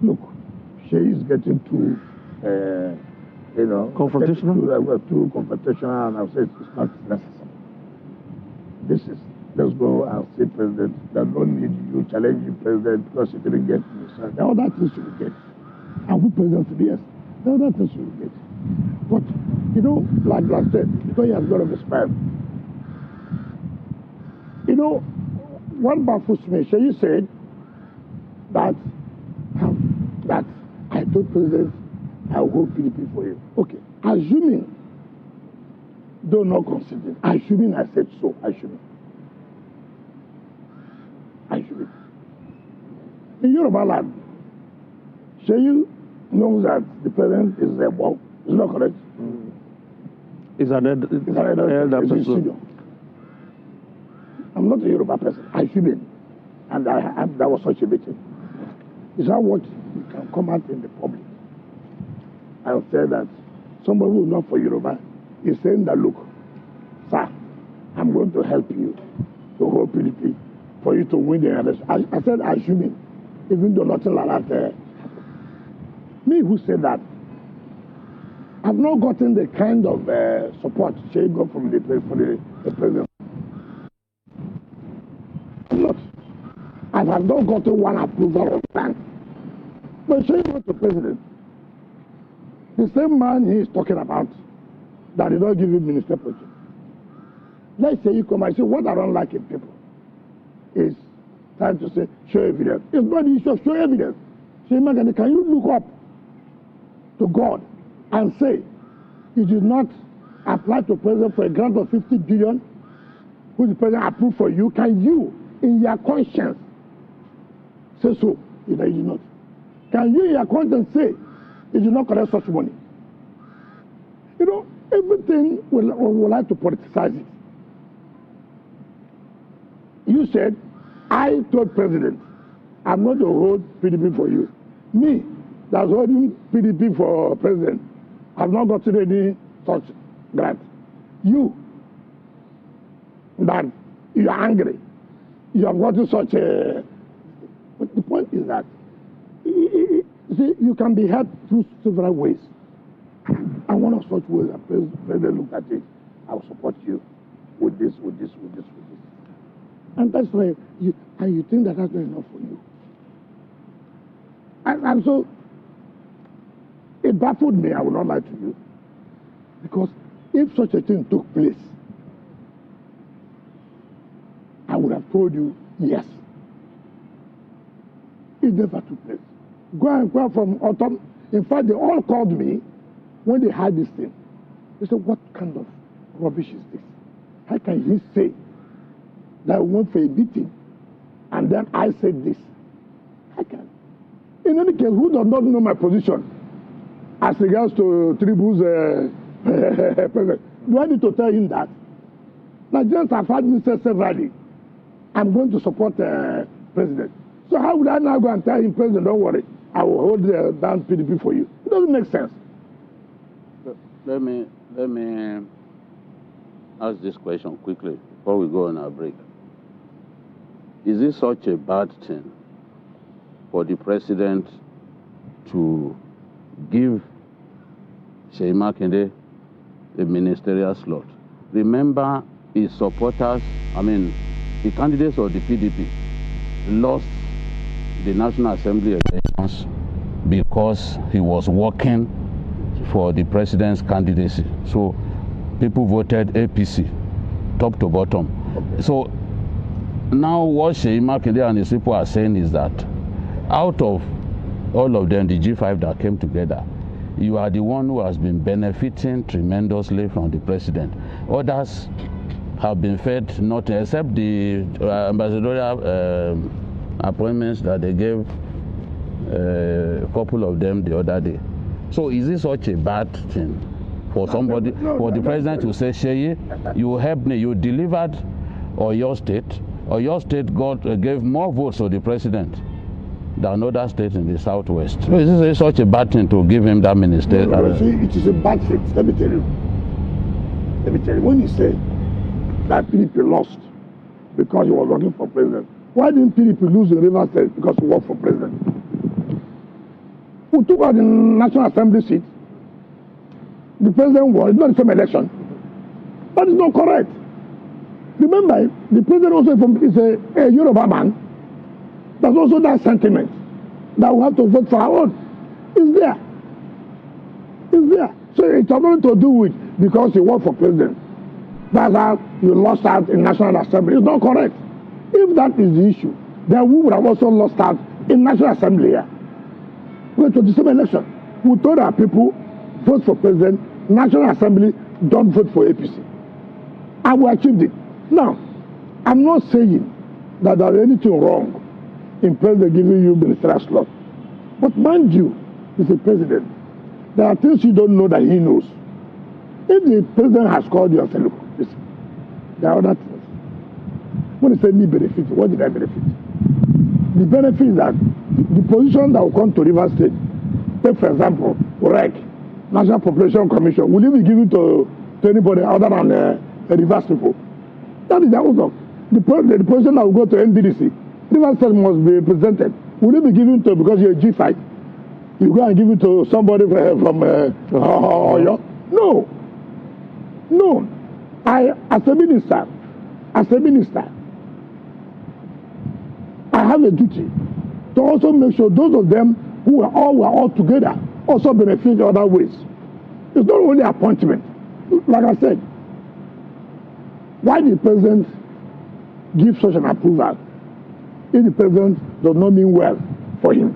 Look, Seyi is getting too, confrontational? Too confrontational, and I've said it's not necessary. Let's go and see president. There's no need you challenging president because he didn't get this. The other things you will get. And who president to be? Yes. The other things you will get. But, like I said, because he has got of a spell. What baffles me, Seyi said that I told president I will hold PDP for you. Okay. Assuming, though not considering, assuming I said so, assuming. In Yoruba land, Seyi knows that the president is a bomb. Is not correct? Is an elder person. I'm not a Yoruba person. Assuming. And there was such a meeting. Is that what you can come out in the public? I'll say that somebody who is not for Yoruba is saying that, look, sir, I'm going to help you to hold PDP for you to win the election. I said assuming, even though nothing like that happened. Me who said that, I've not gotten the kind of support Seyi got from the president. I'm not. I have not gotten one approval of that. But Seyi got the president. The same man he is talking about that did not give him minister position. Let's say you come and say, what I don't like in people is trying to say, show evidence. It's not the issue of show evidence. Say, Makinde, can you look up to God and say, you did not apply to president for a grant of 50 billion, who the president approved for you? Can you, in your conscience, say so? You did not. Can you, in your conscience, say, you did not collect such money? Everything we like to politicize it. You said, I told president, I'm going to hold PDP for you. Me, that's holding PDP for president, I've not gotten any such grant. You, that you are angry, you have gotten such a... But the point is that, see, you can be helped through several ways. And one of such ways, the president looked at it, I will support you with this. And that's why you think that that's not enough for you. And so, it baffled me, I will not lie to you. Because if such a thing took place, I would have told you, yes. It never took place. Go and inquire from autumn. In fact, they all called me when they had this thing. They said, what kind of rubbish is this? How can he say that I went for a meeting and then I said this? I can. In any case, who does not know my position as regards to Tribu's president? Do I need to tell him that? Nigerians have had me say severally, I'm going to support the president. So how would I now go and tell him, President, don't worry, I will hold down PDP for you? It doesn't make sense. Let me ask this question quickly before we go on our break. Is it such a bad thing for the president to give Seyi Makinde a ministerial slot? Remember, his supporters, the candidates of the PDP lost the National Assembly elections because he was working for the president's candidacy. So people voted APC, top to bottom. Okay. So now what Seyi Makinde and his people are saying is that out of all of them, the G5 that came together, you are the one who has been benefiting tremendously from the president. Others have been fed nothing except the ambassadorial appointments that they gave a couple of them the other day. So is this such a bad thing for somebody, for the president to say, Seyi, you helped me, you delivered Oyo State gave more votes to the president than other states in the southwest. So is this such a bad thing to give him that minister? It is a bad thing, let me tell you. When you say that PDP lost because he was working for president, why didn't PDP lose in Rivers State because he worked for president? who took out the National Assembly seat. The president won. It's not the same election. That is not correct. Remember, the president also is a Yoruba man. There's also that sentiment that we have to vote for our own. It's there. It's there. So it has nothing to do with because you work for president. That's how you lost out in National Assembly. It's not correct. If that is the issue, then we would have also lost out in National Assembly here. We went to the same election. We told our people, vote for president, National Assembly, don't vote for APC. And we achieved it. Now, I'm not saying that there is anything wrong in president giving you ministerial slot. But mind you, he's a president. There are things you don't know that he knows. If the president has called you and said, look, listen, there are other things. When he said me benefit, what did I benefit? The benefit is that the position that will come to Rivers State, take for example, REC, National Population Commission, will you be given to anybody other than Rivers people? That is the outcome. The position that will go to NDDC, Rivers State must be represented. Will you be given to, because you're a G5, you go and give it to somebody from Oyo? No. No. As a minister, I have a duty to also make sure those of them who were all together also benefit in other ways. It's not only appointment. Like I said, why the president give such an approval if the president does not mean well for him?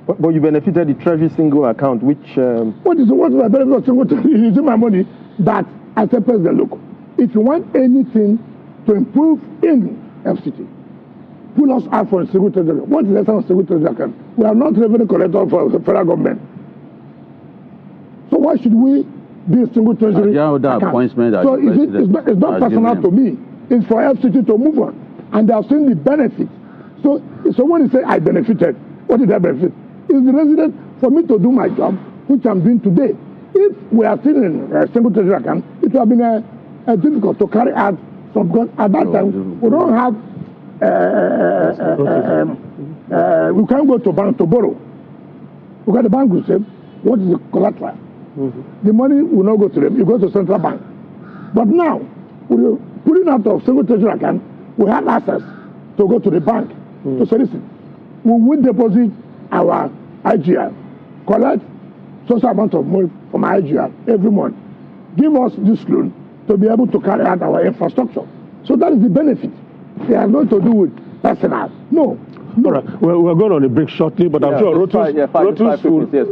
But you benefited the Treasury single account, which... What is the benefit of single account? You see my money that I said, President, look, if you want anything to improve in FCT, pull us out for a single treasury. What is the essence of single treasury account? We are not revenue collector for the federal government. So why should we be a single treasury account? So it's not personal to me. It's for FCT to move on. And they have seen the benefit. So when you say I benefited, what did I benefit? It's the resident for me to do my job, which I'm doing today. If we are still in a single treasury account, it would have been difficult to carry out some, because at that time we don't have we can't go to bank to borrow. Because the bank will say, what is the collateral? The money will not go to them, it goes to central bank. But now, we're pulling out of single treasury account, we have access to go to the bank to solicit. We will deposit our IGR, collect social amount of money from IGR every month, give us this loan to be able to carry out our infrastructure. So that is the benefit. It has nothing to do with personal. No. All right. We're going on a break shortly, but I'm sure Rotus will. The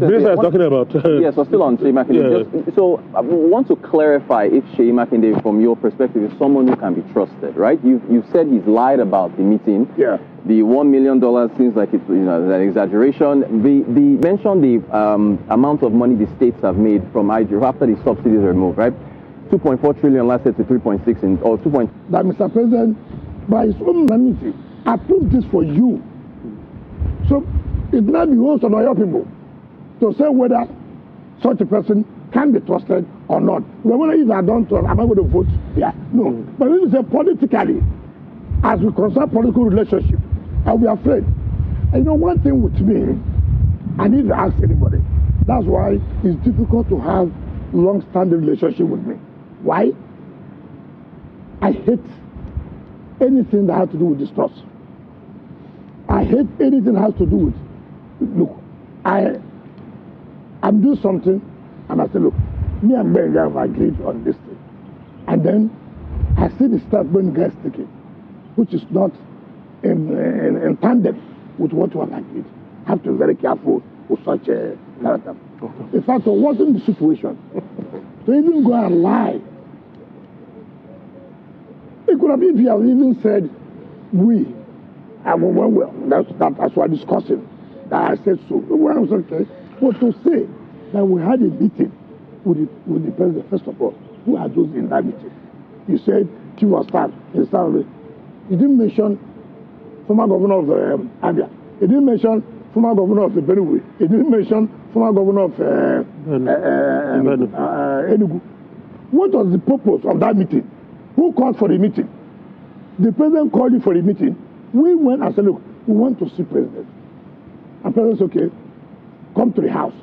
minister is talking about. Yes, we're still on Seyi Makinde. So I want to clarify if Seyi Makinde, from your perspective, is someone who can be trusted, right? You've said he's lied about the meeting. Yeah. The $1 million seems like it's an exaggeration. They mentioned the amount of money the states have made from IG after the subsidies are removed, right? 2.4 trillion last year to 3.6 in or 2. That Mr. President, by his own magnanimity, approved this for you. So it now behoves on your people to say whether such a person can be trusted or not. Whether if I don't trust, am I going to vote? Yeah, no. But if you say politically, as we concern political relationship, I'll be afraid. And you know, one thing with me, I need to ask anybody. That's why it's difficult to have long-standing relationship with me. Why? I hate anything that has to do with distrust. I hate anything that has to do with, look, I'm doing something, and I say, look, me and Ben have agreed on this thing. And then I see the step Ben guys taking, which is not in tandem with what we have agreed. I have to be very careful with such a narrative. In fact, it wasn't the situation to even go and lie. It could have been if you have even said, that's what I'm discussing, that I said so. When I was okay, but to say that we had a meeting with the president, first of all, who are those in that meeting? You said Chief of Staff, you didn't mention former governor of Abia. You didn't mention former governor of Benue. You didn't mention former governor of Enugu. What was the purpose of that meeting? Who called for the meeting? The president called you for the meeting. We went and said, look, we want to see president. And President said, okay, come to the house.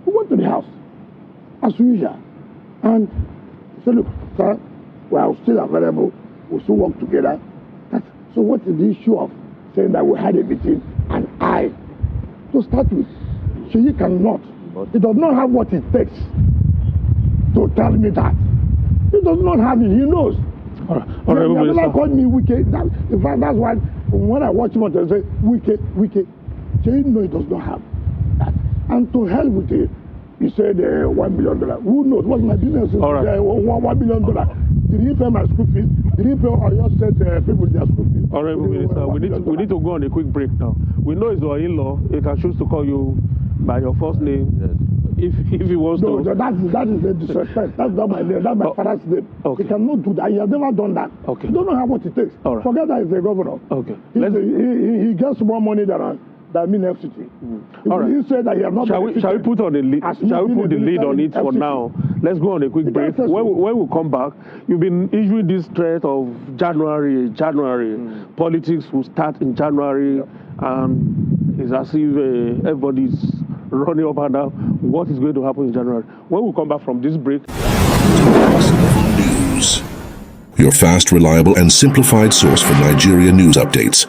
We went to the house, as usual. And he said, look, sir, we are still available. We still work together. So what is the issue of saying that we had a meeting and to start with, Seyi cannot. He does not have what it takes to tell me that. He does not have it. He knows. All right, he never called me wicked. In fact, that's why when I watch him, I say, wicked. Seyi no, he does not have that. And to hell with it, he said $1 million. Who knows? What's my business? All right. $1 million. Did he pay my school fees? Did he pay Oyo State people their school fees? All right, Minister, we need to go on a quick break now. We know it's your in-law. He can choose to call you by your first name. Yes. If he wants to. No, that is a disrespect. That's not my name. That's my father's name. Okay. He cannot do that. He has never done that. Okay. He don't know how what it takes. All right. Forget that he's a governor. Okay. He gets more money than FCT. All right. He said that he has not. Shall we put on the lead? Shall we put the lead on it for now? Let's go on a quick break. When we come back, you've been issuing this threat of January. Politics will start in January, and it's as if everybody's running up and down. What is going to happen in January? When we come back from this break. News. Your fast, reliable, and simplified source for Nigerian news updates.